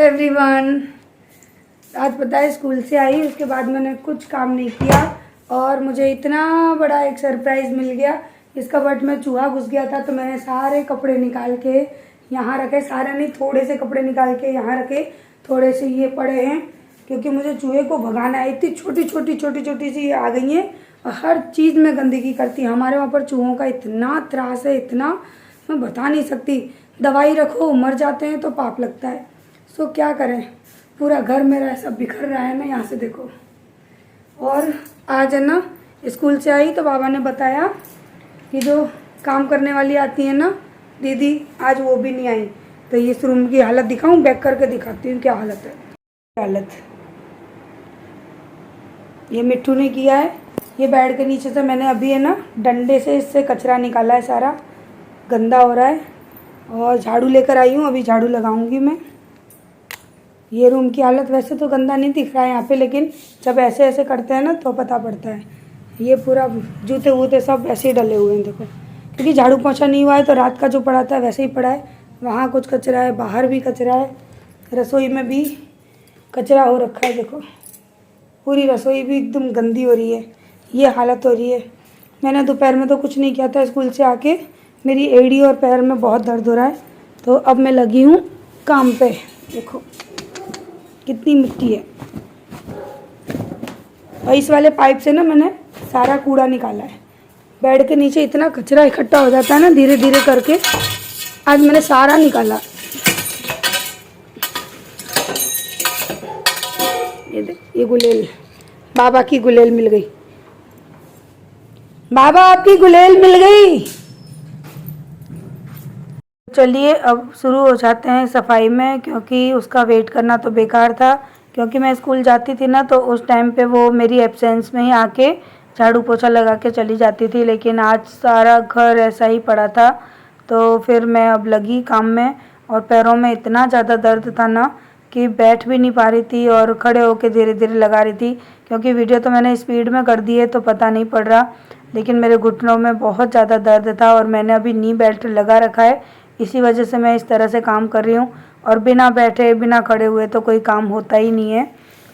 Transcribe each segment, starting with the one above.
Everyone. आज पता है स्कूल से आई, उसके बाद मैंने कुछ काम नहीं किया और मुझे इतना बड़ा एक सरप्राइज़ मिल गया। इस कबर्ड में चूहा घुस गया था तो मैंने सारे कपड़े निकाल के यहाँ रखे, सारे नहीं थोड़े से कपड़े निकाल के यहाँ रखे, थोड़े से ये पड़े हैं क्योंकि मुझे चूहे को भगाना है। इतनी छोटी छोटी सी आ गई हैं और हर चीज़ में गंदगी करती है। हमारे वहाँ पर चूहों का इतना त्रास है, इतना मैं बता नहीं सकती। दवाई रखो मर जाते हैं तो पाप लगता है। सो क्या करें, पूरा घर मेरा ऐसा बिखर रहा है ना, यहाँ से देखो। और आज है ना स्कूल से आई तो बाबा ने बताया कि जो काम करने वाली आती है ना दीदी, आज वो भी नहीं आई। तो ये इस रूम की हालत दिखाऊं, बैक करके दिखाती हूँ क्या हालत है। हालत ये मिट्टू ने किया है। ये बेड के नीचे से मैंने अभी है ना डंडे से इससे कचरा निकाला है, सारा गंदा हो रहा है और झाड़ू लेकर आई हूँ, अभी झाड़ू लगाऊंगी मैं। ये रूम की हालत वैसे तो गंदा नहीं दिख रहा है यहाँ पे, लेकिन जब ऐसे ऐसे करते हैं ना तो पता पड़ता है। ये पूरा जूते वूते सब ऐसे ही डले हुए हैं देखो, क्योंकि झाड़ू पोछा नहीं हुआ है तो रात का जो पड़ा था वैसे ही पड़ा है। वहाँ कुछ कचरा है, बाहर भी कचरा है, रसोई में भी कचरा हो रखा है देखो। पूरी रसोई भी एकदम गंदी हो रही है, ये हालत हो रही है। मैंने दोपहर में तो कुछ नहीं किया था, स्कूल से आके मेरी एड़ी और पैर में बहुत दर्द हो रहा है तो अब मैं लगी हूँ काम पे। देखो कितनी मिट्टी है और इस वाले पाइप से ना मैंने सारा कूड़ा निकाला है। बेड के नीचे इतना कचरा इकट्ठा हो जाता है ना धीरे धीरे करके, आज मैंने सारा निकाला। ये देख, ये गुलेल, बाबा की गुलेल मिल गई। बाबा आपकी गुलेल मिल गई। चलिए अब शुरू हो जाते हैं सफाई में, क्योंकि उसका वेट करना तो बेकार था। क्योंकि मैं स्कूल जाती थी ना तो उस टाइम पे वो मेरी एब्सेंस में ही आके झाड़ू पोछा लगा के चली जाती थी, लेकिन आज सारा घर ऐसा ही पड़ा था तो फिर मैं अब लगी काम में। और पैरों में इतना ज़्यादा दर्द था ना कि बैठ भी नहीं पा रही थी और खड़े होके धीरे धीरे लगा रही थी। क्योंकि वीडियो तो मैंने स्पीड में कर दी है तो पता नहीं पड़ रहा, लेकिन मेरे घुटनों में बहुत ज़्यादा दर्द था और मैंने अभी नी बेल्ट लगा रखा है, इसी वजह से मैं इस तरह से काम कर रही हूँ। और बिना बैठे बिना खड़े हुए तो कोई काम होता ही नहीं है,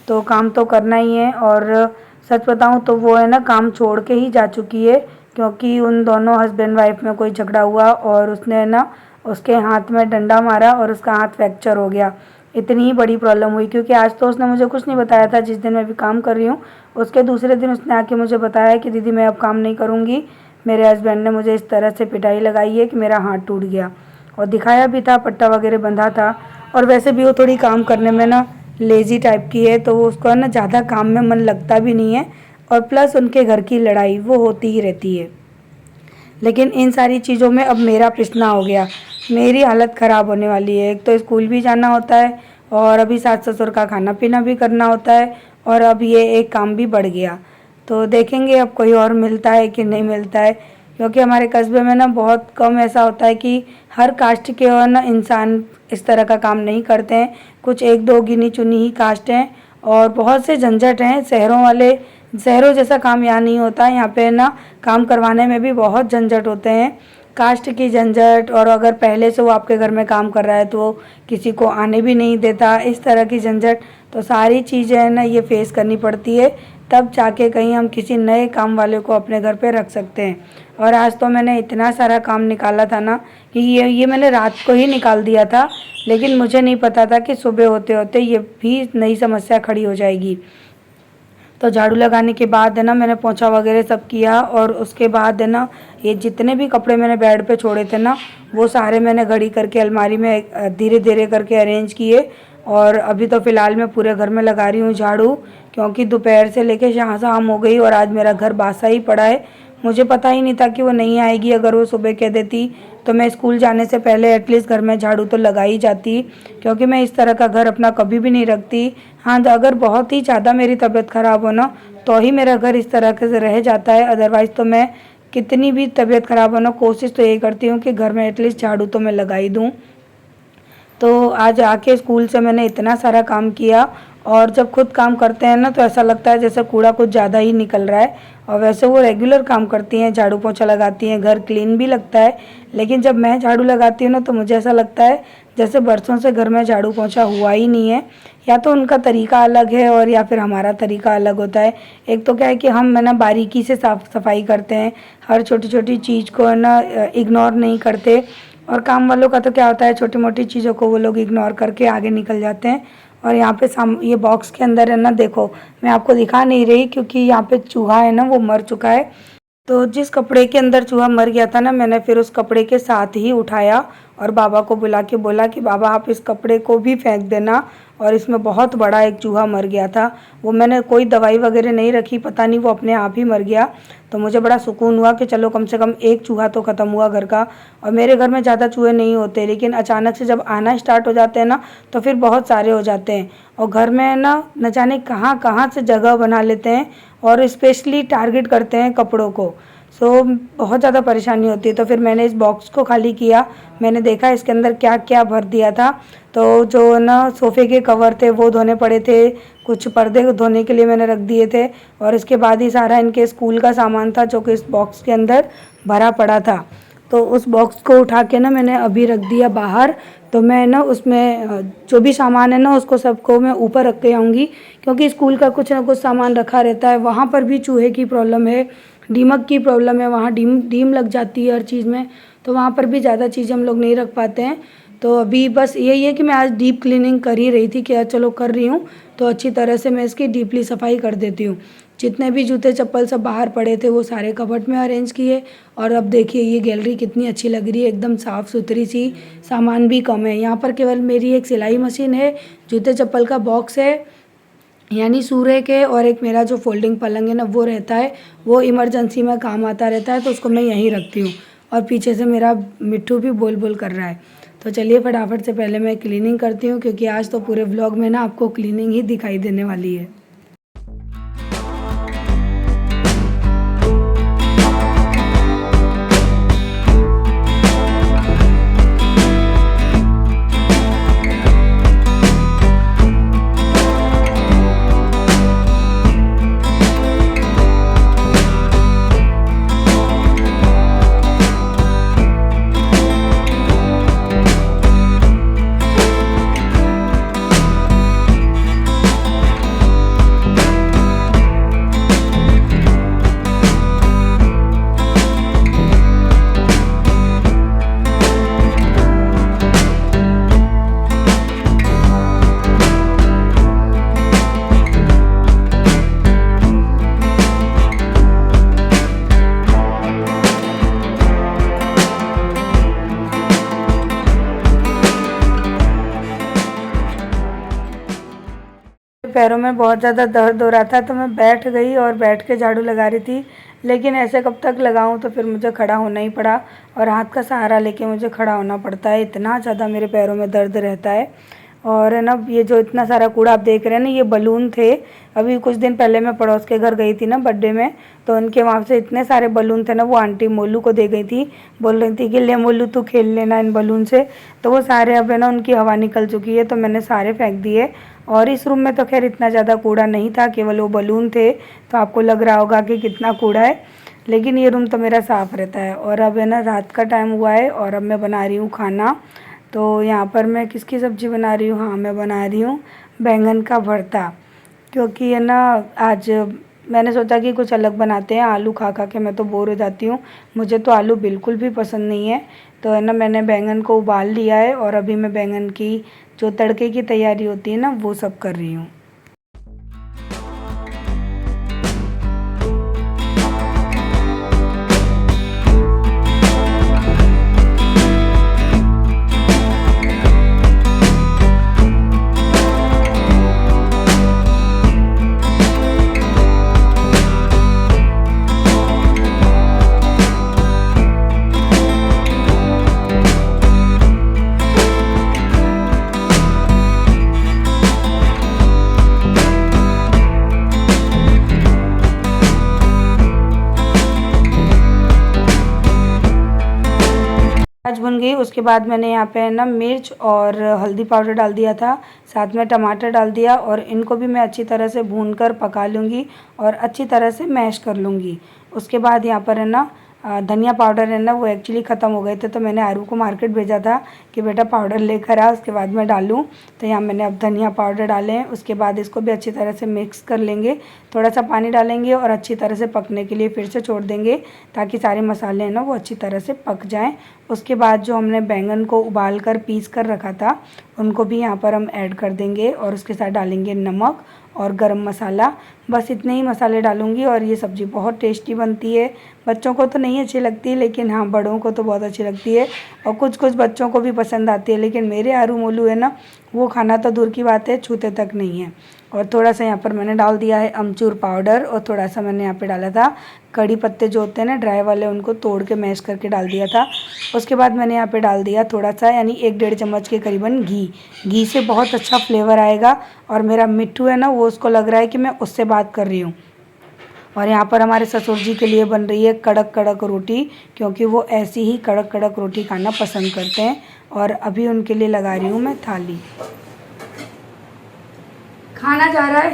तो काम तो करना ही है। और सच बताऊँ तो वो है ना काम छोड़ के ही जा चुकी है, क्योंकि उन दोनों हस्बैंड वाइफ में कोई झगड़ा हुआ और उसने है ना उसके हाथ में डंडा मारा और उसका हाथ फ्रैक्चर हो गया। इतनी ही बड़ी प्रॉब्लम हुई, क्योंकि आज तो उसने मुझे कुछ नहीं बताया था। जिस दिन मैं भी काम कर रही हूँ उसके दूसरे दिन उसने आके मुझे बताया कि दीदी मैं अब काम नहीं करूँगी, मेरे हस्बैंड ने मुझे इस तरह से पिटाई लगाई है कि मेरा हाथ टूट गया। और दिखाया भी था, पट्टा वगैरह बंधा था। और वैसे भी वो थोड़ी काम करने में ना लेज़ी टाइप की है, तो वो उसको ना ज़्यादा काम में मन लगता भी नहीं है। और प्लस उनके घर की लड़ाई वो होती ही रहती है। लेकिन इन सारी चीज़ों में अब मेरा पिसना हो गया, मेरी हालत ख़राब होने वाली है। एक तो स्कूल भी जाना होता है और अभी सास ससुर का खाना पीना भी करना होता है और अब ये एक काम भी बढ़ गया। तो देखेंगे अब कोई और मिलता है कि नहीं मिलता है, क्योंकि हमारे कस्बे में ना बहुत कम ऐसा होता है कि हर कास्ट के और ना इंसान इस तरह का काम नहीं करते हैं। कुछ एक दो गिनी चुनी ही कास्ट हैं और बहुत से झंझट हैं। शहरों जैसा काम यहाँ नहीं होता, यहाँ पे ना काम करवाने में भी बहुत झंझट होते हैं, कास्ट की झंझट। और अगर पहले से वो आपके घर में काम कर रहा है तो किसी को आने भी नहीं देता, इस तरह की झंझट। तो सारी चीज़ें हैं ना ये फेस करनी पड़ती है, तब जाके कहीं हम किसी नए काम वाले को अपने घर पे रख सकते हैं। और आज तो मैंने इतना सारा काम निकाला था ना कि ये मैंने रात को ही निकाल दिया था, लेकिन मुझे नहीं पता था कि सुबह होते होते ये भी नई समस्या खड़ी हो जाएगी। तो झाड़ू लगाने के बाद है ना मैंने पोंछा वगैरह सब किया और उसके बाद है ना ये जितने भी कपड़े मैंने बेड पे छोड़े थे ना वो सारे मैंने घड़ी करके अलमारी में धीरे धीरे करके अरेंज किए। और अभी तो फ़िलहाल मैं पूरे घर में लगा रही हूँ झाड़ू, क्योंकि दोपहर से लेके शाम हो गई और आज मेरा घर बासा ही पड़ा है। मुझे पता ही नहीं था कि वो नहीं आएगी। अगर वो सुबह कह देती तो मैं स्कूल जाने से पहले एटलीस्ट घर में झाड़ू तो लगा ही जाती, क्योंकि मैं इस तरह का घर अपना कभी भी नहीं रखती। हाँ, अगर बहुत ही ज़्यादा मेरी तबीयत ख़राब हो ना तो ही मेरा घर इस तरह से रह जाता है, अदरवाइज़ तो मैं कितनी भी तबीयत ख़राब हो ना कोशिश तो यही करती हूँ कि घर में एटलीस्ट झाड़ू तो मैं लगा ही दूँ। तो आज आके स्कूल से मैंने इतना सारा काम किया और जब खुद काम करते हैं ना तो ऐसा लगता है जैसे कूड़ा कुछ ज़्यादा ही निकल रहा है। और वैसे वो रेगुलर काम करती हैं, झाड़ू पोछा लगाती हैं, घर क्लीन भी लगता है। लेकिन जब मैं झाड़ू लगाती हूँ ना तो मुझे ऐसा लगता है जैसे बरसों से घर में झाड़ू पोछा हुआ ही नहीं है। या तो उनका तरीका अलग है और या फिर हमारा तरीका अलग होता है। एक तो क्या है कि हम है ना बारीकी से साफ सफाई करते हैं, हर छोटी छोटी चीज़ को है ना इग्नोर नहीं करते। और काम वालों का तो क्या होता है, छोटी मोटी चीज़ों को वो लोग इग्नोर करके आगे निकल जाते हैं। और यहाँ पे ये बॉक्स के अंदर है ना, देखो मैं आपको दिखा नहीं रही क्योंकि यहाँ पे चूहा है ना वो मर चुका है। तो जिस कपड़े के अंदर चूहा मर गया था ना, मैंने फिर उस कपड़े के साथ ही उठाया और बाबा को बुला के बोला कि बाबा आप इस कपड़े को भी फेंक देना। और इसमें बहुत बड़ा एक चूहा मर गया था। वो मैंने कोई दवाई वगैरह नहीं रखी, पता नहीं वो अपने आप ही मर गया। तो मुझे बड़ा सुकून हुआ कि चलो कम से कम एक चूहा तो ख़त्म हुआ घर का। और मेरे घर में ज़्यादा चूहे नहीं होते, लेकिन अचानक से जब आना स्टार्ट हो जाते हैं ना तो फिर बहुत सारे हो जाते हैं। और घर में ना न जाने कहाँ कहाँ से जगह बना लेते हैं और स्पेशली टारगेट करते हैं कपड़ों को। सो बहुत ज़्यादा परेशानी होती है। तो फिर मैंने इस बॉक्स को खाली किया, मैंने देखा इसके अंदर क्या क्या भर दिया था। तो जो ना सोफ़े के कवर थे वो धोने पड़े थे, कुछ पर्दे धोने के लिए मैंने रख दिए थे। और इसके बाद ही सारा इनके स्कूल का सामान था जो कि इस बॉक्स के अंदर भरा पड़ा था। तो उस बॉक्स को उठा के ना मैंने अभी रख दिया बाहर। तो मैं ना उसमें जो भी सामान है ना उसको सबको मैं ऊपर रख के आऊँगी, क्योंकि स्कूल का कुछ ना कुछ सामान रखा रहता है। वहाँ पर भी चूहे की प्रॉब्लम है, दीमक की प्रॉब्लम है, वहाँ डीम लग जाती है हर चीज़ में। तो वहाँ पर भी ज़्यादा चीज़ें हम लोग नहीं रख पाते हैं। तो अभी बस यही है कि मैं आज डीप क्लीनिंग कर ही रही थी कि चलो कर रही हूँ तो अच्छी तरह से मैं इसकी डीपली सफाई कर देती हूँ। जितने भी जूते चप्पल सब बाहर पड़े थे वो सारे कबर्ड में अरेंज किए। और अब देखिए ये गैलरी कितनी अच्छी लग रही है, एकदम साफ़ सुथरी सी, सामान भी कम है। यहाँ पर केवल मेरी एक सिलाई मशीन है, जूते चप्पल का बॉक्स है यानी सूर्य के, और एक मेरा जो फोल्डिंग पलंग है ना वो रहता है, वो इमरजेंसी में काम आता रहता है तो उसको मैं यहीं रखती हूँ। और पीछे से मेरा मिट्ठू भी बोल बोल कर रहा है। तो चलिए फटाफट से पहले मैं क्लीनिंग करती हूँ, क्योंकि आज तो पूरे व्लॉग में ना आपको क्लीनिंग ही दिखाई देने वाली है। पैरों में बहुत ज़्यादा दर्द हो रहा था तो मैं बैठ गई और बैठ के झाड़ू लगा रही थी। लेकिन ऐसे कब तक लगाऊं, तो फिर मुझे खड़ा होना ही पड़ा और हाथ का सहारा लेके मुझे खड़ा होना पड़ता है, इतना ज़्यादा मेरे पैरों में दर्द रहता है। और है ना, ये जो इतना सारा कूड़ा आप देख रहे हैं ना, ये बलून थे। अभी कुछ दिन पहले मैं पड़ोस के घर गई थी ना बर्थडे में, तो उनके वहाँ से इतने सारे बलून थे ना, वो आंटी मोलू को दे गई थी, बोल रही थी कि ले मोलू तू खेल लेना इन बलून से। तो वो सारे अब है ना उनकी हवा निकल चुकी है, तो मैंने सारे फेंक दिए। और इस रूम में तो खैर इतना ज़्यादा कूड़ा नहीं था, केवल वो बलून थे, तो आपको लग रहा होगा कि कितना कूड़ा है, लेकिन ये रूम तो मेरा साफ़ रहता है। और अब है ना रात का टाइम हुआ है और अब मैं बना रही हूँ खाना। तो यहाँ पर मैं किसकी सब्ज़ी बना रही हूँ, हाँ मैं बना रही हूँ बैंगन का भरता, क्योंकि है ना आज मैंने सोचा कि कुछ अलग बनाते हैं। आलू खा खा के मैं तो बोर हो जाती हूँ, मुझे तो आलू बिल्कुल भी पसंद नहीं है। तो है ना मैंने बैंगन को उबाल लिया है और अभी मैं बैंगन की जो तड़के की तैयारी होती है ना वो सब कर रही हूँ। प्याज भुन गई, उसके बाद मैंने यहाँ पे ना मिर्च और हल्दी पाउडर डाल दिया था, साथ में टमाटर डाल दिया और इनको भी मैं अच्छी तरह से भूनकर पका लूँगी और अच्छी तरह से मैश कर लूँगी। उसके बाद यहाँ पर है ना धनिया पाउडर है ना वो एक्चुअली ख़त्म हो गए थे, तो मैंने आरू को मार्केट भेजा था कि बेटा पाउडर लेकर आ, उसके बाद मैं डालूँ। तो यहाँ मैंने अब धनिया पाउडर डाले हैं। उसके बाद इसको भी अच्छी तरह से मिक्स कर लेंगे, थोड़ा सा पानी डालेंगे और अच्छी तरह से पकने के लिए फिर से छोड़ देंगे ताकि सारे मसाले हैं ना वो अच्छी तरह से पक जाएँ। उसके बाद जो हमने बैंगन को उबाल कर पीस कर रखा था उनको भी यहाँ पर हम ऐड कर देंगे और उसके साथ डालेंगे नमक और गरम मसाला। बस इतने ही मसाले डालूंगी और ये सब्ज़ी बहुत टेस्टी बनती है। बच्चों को तो नहीं अच्छी लगती लेकिन हाँ बड़ों को तो बहुत अच्छी लगती है और कुछ कुछ बच्चों को भी पसंद आती है, लेकिन मेरे आरू मोलू है ना वो खाना तो दूर की बात है, छूते तक नहीं है। और थोड़ा सा यहाँ पर मैंने डाल दिया है अमचूर पाउडर और थोड़ा सा मैंने यहाँ पे डाला था कड़ी पत्ते जो होते हैं ना ड्राई वाले, उनको तोड़ के मैश करके डाल दिया था। उसके बाद मैंने यहाँ पे डाल दिया थोड़ा सा यानी 1-1.5 चम्मच के करीबन घी से बहुत अच्छा फ्लेवर आएगा। और मेरा मिट्ठू है ना वो उसको लग रहा है कि मैं उससे बात कर रही हूँ। और यहाँ पर हमारे ससुर जी के लिए बन रही है कड़क कड़क रोटी, क्योंकि वो ऐसी ही कड़क कड़क रोटी खाना पसंद करते हैं। और अभी उनके लिए लगा रही हूँ मैं थाली। खाना जा रहा है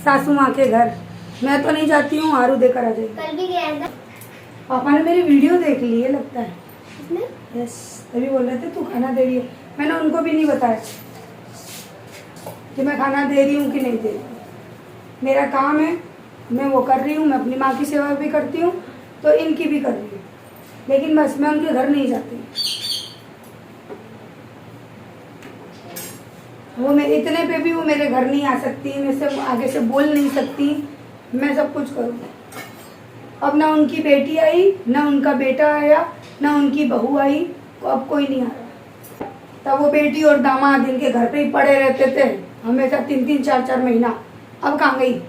सासू माँ के घर, मैं तो नहीं जाती हूँ, आरू देकर आ जाएगी। कल भी गया था। पापा ने मेरी वीडियो देख ली है लगता है। किसने? यस, तभी बोल रहे थे तू खाना दे रही है। मैंने उनको भी नहीं बताया कि मैं खाना दे रही हूँ कि नहीं दे रही हूँ। मेरा काम है, मैं वो कर रही हूँ, मैं अपनी माँ की सेवा भी करती हूँ तो इनकी भी कर रही हूँ, लेकिन बस मैं उनके घर नहीं जाती। वो मेरे इतने पे भी वो मेरे घर नहीं आ सकती, मैं से आगे से बोल नहीं सकती, मैं सब कुछ करूँ। अब ना उनकी बेटी आई, ना उनका बेटा आया, ना उनकी बहू आई, तो अब कोई नहीं आ रहा। तब वो बेटी और दामाद इनके घर पे ही पड़े रहते थे हमेशा 3-3, 4-4 महीना। अब कहाँ गई?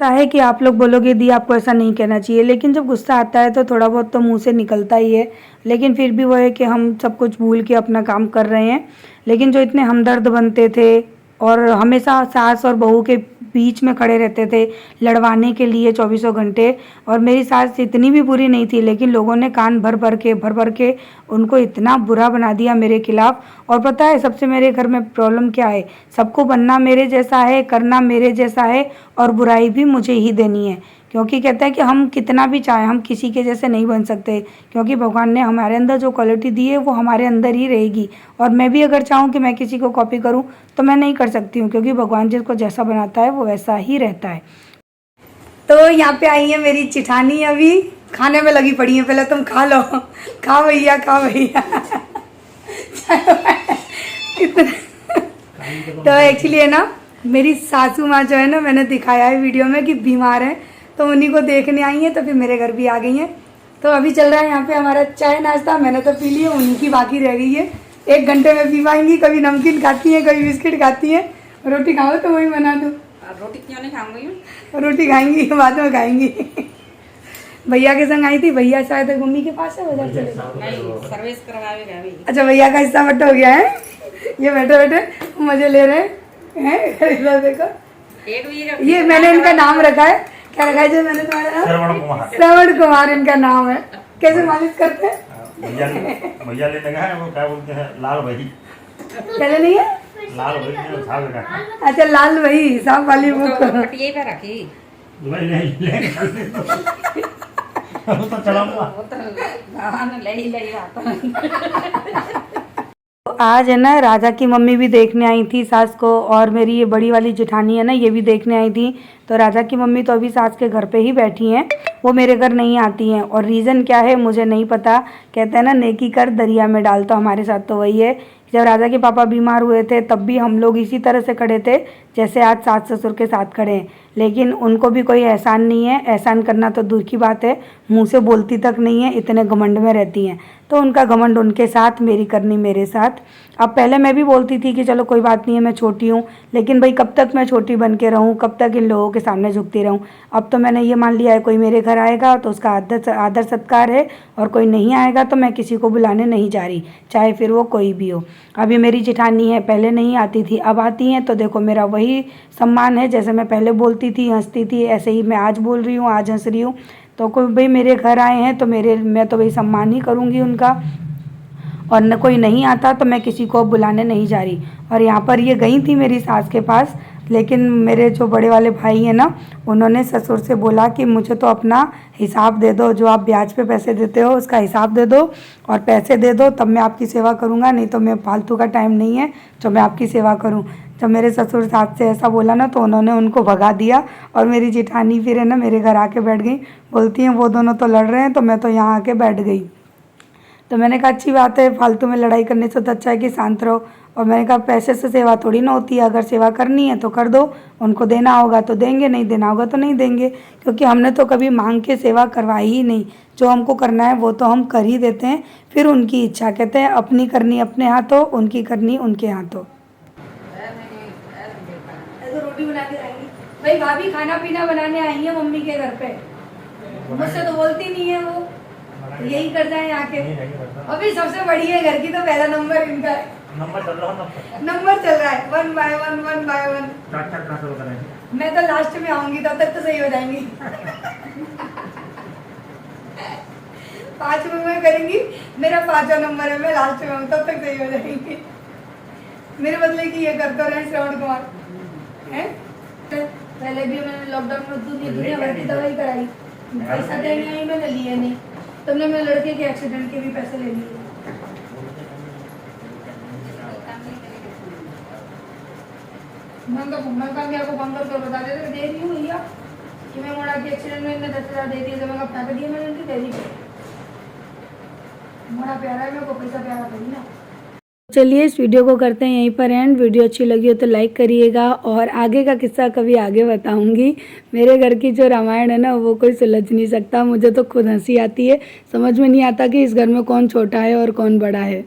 है कि आप लोग बोलोगे दी आपको ऐसा नहीं कहना चाहिए, लेकिन जब गुस्सा आता है तो थोड़ा बहुत तो मुंह से निकलता ही है। लेकिन फिर भी वो है कि हम सब कुछ भूल के अपना काम कर रहे हैं। लेकिन जो इतने हमदर्द बनते थे और हमेशा सास और बहू के बीच में खड़े रहते थे लड़वाने के लिए 24 घंटे, और मेरी सास इतनी भी बुरी नहीं थी, लेकिन लोगों ने कान भर भर के उनको इतना बुरा बना दिया मेरे खिलाफ। और पता है सबसे मेरे घर में प्रॉब्लम क्या है, सबको बनना मेरे जैसा है, करना मेरे जैसा है और बुराई भी मुझे ही देनी है। क्योंकि कहता है कि हम कितना भी चाहें हम किसी के जैसे नहीं बन सकते, क्योंकि भगवान ने हमारे अंदर जो क्वालिटी दी है वो हमारे अंदर ही रहेगी। और मैं भी अगर चाहूँ कि मैं किसी को कॉपी करूँ तो मैं नहीं कर सकती हूँ, क्योंकि भगवान जिसको जैसा बनाता है वो वैसा ही रहता है। तो यहाँ पे आई है मेरी चिठानी, अभी खाने में लगी पड़ी है। पहले तुम खा लो, खा भैया खा भैया। तो एक्चुअली है ना मेरी सासू माँ जो है ना, मैंने दिखाया है वीडियो में कि बीमार है, तो उन्हीं को देखने आई हैं, तो फिर मेरे घर भी आ गई हैं। तो अभी चल रहा है यहाँ पे हमारा चाय नाश्ता, मैंने तो पी लिया, उनकी बाकी रह गई है। 1 घंटे में पी पाएंगी। कभी नमकीन खाती हैं, कभी बिस्किट खाती हैं। रोटी खाओ तो वही बना दूँ। रोटी क्यों नहीं खाऊंगी? रोटी खाएंगी, बाद में खाएंगी। भैया के संग आई थी, भैया शायद मम्मी के पास है, बाजार चले गए। सर्विस करवाएगा अभी। अच्छा भैया का हिस्सा बट्टा हो गया है, ये बैठे बैठे मजे ले रहे हैं। देखो ये मैंने इनका नाम रखा है, क्या रखा है जो मैंने तुम्हारा नाम? श्रवण कुमार इनका नाम है। कैसे मालिश करते हैं? भैया लेने गए वो क्या बोलते हैं, लाल भाई। चले नहीं है लाल भाई ने साहब लगा। अच्छा लाल भाई हिसाब वाली बुक पटिये पे रखी। भाई नहीं वो तो चलाऊंगा। वो तो ले ही आज है ना राजा की मम्मी भी देखने आई थी सास को, और मेरी ये बड़ी वाली जेठानी है ना ये भी देखने आई थी। तो राजा की मम्मी तो अभी सास के घर पे ही बैठी हैं, वो मेरे घर नहीं आती हैं। और रीज़न क्या है मुझे नहीं पता। कहते हैं ना नेकी कर दरिया में डाल, तो हमारे साथ तो वही है। जब राजा के पापा बीमार हुए थे तब भी हम लोग इसी तरह से खड़े थे जैसे आज सास ससुर के साथ खड़े हैं, लेकिन उनको भी कोई एहसान नहीं है। एहसान करना तो दूर की बात है, मुंह से बोलती तक नहीं है, इतने घमंड में रहती हैं। तो उनका घमंड उनके साथ, मेरी करनी मेरे साथ। अब पहले मैं भी बोलती थी कि चलो कोई बात नहीं है, मैं छोटी हूँ, लेकिन भाई कब तक मैं छोटी बन के रहूँ, कब तक इन लोगों के सामने झुकती रहूँ। अब तो मैंने ये मान लिया है कोई मेरे घर आएगा तो उसका आदर सत्कार है, और कोई नहीं आएगा तो मैं किसी को बुलाने नहीं जा रही, चाहे फिर वो कोई भी हो। अभी मेरी जेठानी है, पहले नहीं आती थी, अब आती हैं, तो देखो मेरा वही सम्मान है। जैसे मैं पहले बोलती थी, हंसती थी, ऐसे ही मैं आज बोल रही हूँ, आज हंस रही हूँ। तो कोई भाई मेरे घर आए हैं तो मैं तो भाई सम्मान ही करूँगी उनका, और न कोई नहीं आता तो मैं किसी को बुलाने नहीं जा रही। और यहाँ पर ये गई थी मेरी सास के पास, लेकिन मेरे जो बड़े वाले भाई हैं ना, उन्होंने ससुर से बोला कि मुझे तो अपना हिसाब दे दो, जो आप ब्याज पे पैसे देते हो उसका हिसाब दे दो और पैसे दे दो, तब मैं आपकी सेवा करूँगा, नहीं तो मैं फालतू का टाइम नहीं है जो मैं आपकी सेवा करूँ। जब मेरे ससुर सास से ऐसा बोला ना तो उन्होंने उनको भगा दिया, और मेरी जेठानी फिर है ना मेरे घर आके बैठ गई, बोलती हैं वो दोनों तो लड़ रहे हैं तो मैं तो यहाँ आके बैठ गई। तो मैंने कहा अच्छी बात है, फालतू में लड़ाई करने से तो अच्छा है कि शांत रहो। और मैंने कहा पैसे से सेवा थोड़ी ना होती है, अगर सेवा करनी है तो कर दो, उनको देना होगा तो देंगे, नहीं देना होगा तो नहीं देंगे, क्योंकि हमने तो कभी मांग के सेवा करवाई ही नहीं। जो हमको करना है वो तो हम कर ही देते हैं, फिर उनकी इच्छा। कहते हैं अपनी करनी अपने हाथों, उनकी करनी उनके हाथों। तो रोटी बना के आएंगी भाई, भाभी खाना पीना बनाने आई है मम्मी के घर पे, मुझसे तो बोलती नहीं है वो, यही कर जाए आके। अभी सबसे बड़ी है घर की तो पहला नंबर इनका है। नंबर चल रहा है 1 by 1 मैं तो लास्ट में आऊंगी, तब तक तो सही हो जाएंगी। 5 में करेंगी, मेरा 5वां नंबर है, मैं लास्ट में आऊँ तब तक सही हो जाएंगी। मेरे बदले की ये करते रहे श्रवण कुमार है। पहले भी मैंने लॉकडाउन में दुनिया भर की दवाई कराई, पैसा देने आई, मैंने लिए नहीं। तुमने मेरे लड़के के एक्सीडेंट के भी पैसे ले लिए। मैं आपको फोन करके बता देते दे रही हूँ भैया कि मैं मोड़ा के एक्सीडेंट में 10,000 दे दिए, जब मैं पैसा दिए मैंने उनकी दे दी। मोड़ा प्यारा है, मेरे को पैसा प्यारा थोड़ी ना। चलिए इस वीडियो को करते हैं यहीं पर एंड। वीडियो अच्छी लगी हो तो लाइक करिएगा, और आगे का किस्सा कभी आगे बताऊंगी। मेरे घर की जो रामायण है ना वो कोई सुलझ नहीं सकता, मुझे तो खुद हंसी आती है, समझ में नहीं आता कि इस घर में कौन छोटा है और कौन बड़ा है।